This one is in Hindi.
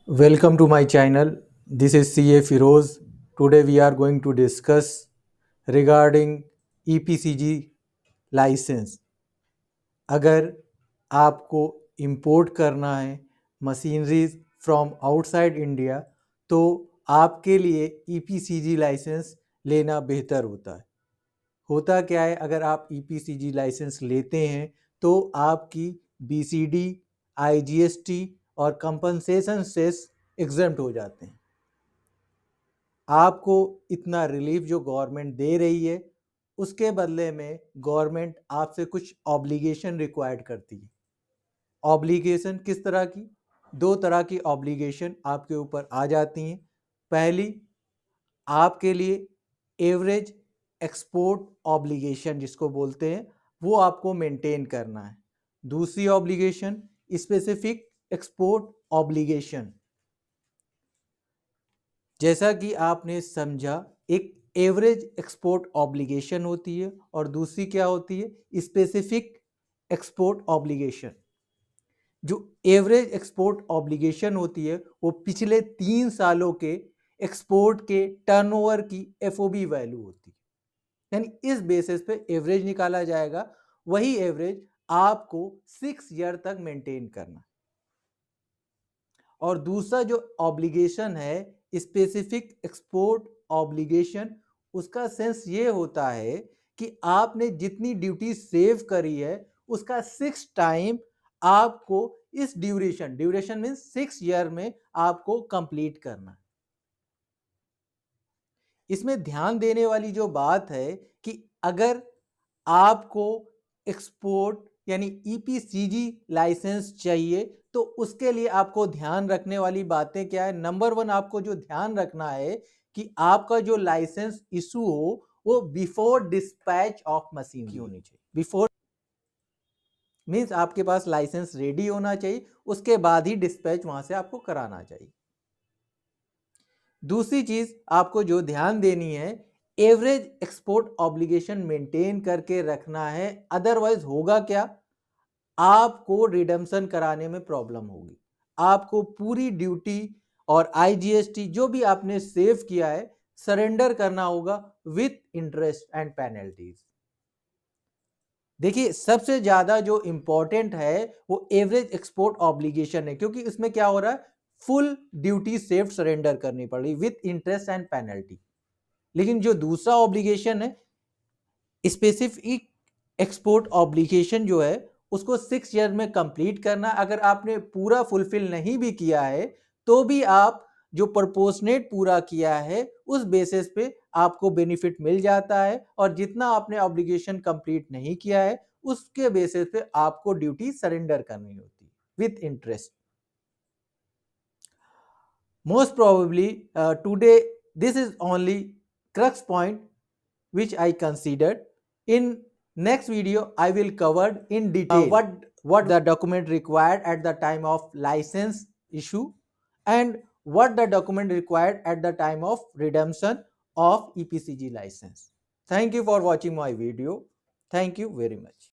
Welcome to my channel. This is CA Firoz. Today we are going to discuss regarding EPCG license. अगर आपको इंपोर्ट करना है मशीनरीज फ्रॉम आउटसाइड इंडिया तो आपके लिए EPCG लाइसेंस लेना बेहतर होता है। होता क्या है, अगर आप EPCG लाइसेंस लेते हैं तो आपकी BCD, IGST और कंपनसेशन सेस एग्जम्प्ट हो जाते हैं। आपको इतना रिलीफ जो गवर्नमेंट दे रही है उसके बदले में गवर्नमेंट आपसे कुछ ऑब्लिगेशन रिक्वायर्ड करती है। ऑब्लिगेशन किस तरह की? दो तरह की ऑब्लिगेशन आपके ऊपर आ जाती हैं। पहली, आपके लिए एवरेज एक्सपोर्ट ऑब्लिगेशन जिसको बोलते हैं वो आपको मेंटेन करना है। दूसरी ऑब्लिगेशन स्पेसिफिक एक्सपोर्ट ऑब्लिगेशन। जैसा कि आपने समझा, एक एवरेज एक्सपोर्ट ऑब्लिगेशन होती है और दूसरी क्या होती है? Specific export obligation. जो एवरेज एक्सपोर्ट ऑब्लिगेशन होती है वो पिछले 3 सालों के एक्सपोर्ट के टर्नओवर की एफओबी वैल्यू होती है, यानी इस बेसिस पे एवरेज निकाला जाएगा। वही एवरेज आपको 6 ईयर तक मेंटेन करना। और दूसरा जो ऑब्लिगेशन है स्पेसिफिक एक्सपोर्ट ऑब्लिगेशन, उसका सेंस ये होता है कि आपने जितनी ड्यूटी सेव करी है उसका 6 टाइम आपको इस ड्यूरेशन मीन 6 ईयर में आपको कंप्लीट करना है। इसमें ध्यान देने वाली जो बात है कि अगर आपको एक्सपोर्ट यानी EPCG लाइसेंस चाहिए तो उसके लिए आपको ध्यान रखने वाली बातें क्या है? नंबर 1, आपको जो ध्यान रखना है कि आपका जो लाइसेंस इशू हो वो बिफोर डिस्पैच ऑफ मशीन की होनी चाहिए। बिफोर मीन्स आपके पास लाइसेंस रेडी होना चाहिए, उसके बाद ही डिस्पैच वहां से आपको कराना चाहिए। दूसरी चीज आपको जो ध्यान देनी है, एवरेज एक्सपोर्ट ऑब्लिगेशन मेंटेन करके रखना है। अदरवाइज होगा क्या? आपको रिडम्पशन कराने में प्रॉब्लम होगी। आपको पूरी ड्यूटी और IGST जो भी आपने सेव किया है सरेंडर करना होगा विथ इंटरेस्ट एंड पेनल्टीज। देखिए, सबसे ज्यादा जो इंपॉर्टेंट है वो एवरेज एक्सपोर्ट ऑब्लिगेशन है, क्योंकि इसमें क्या हो रहा है? फुल ड्यूटी सेव सरेंडर करनी पड़ी विथ इंटरेस्ट एंड पेनल्टी। लेकिन जो दूसरा ऑब्लिगेशन है स्पेसिफिक एक्सपोर्ट ऑब्लिगेशन जो है उसको 6 ईयर में कंप्लीट करना। अगर आपने पूरा फुलफिल नहीं भी किया है तो भी आप जो प्रपोर्शनेट पूरा किया है उस बेसिस पे आपको बेनिफिट मिल जाता है, और जितना आपने ऑब्लिगेशन कंप्लीट नहीं किया है उसके बेसिस पे आपको ड्यूटी सरेंडर करनी होती है with interest. Most probably, today this is only crux point which I considered. In next video, I will cover in detail what the document required at the time of license issue and what the document required at the time of redemption of EPCG license. Thank you for watching my video. Thank you very much.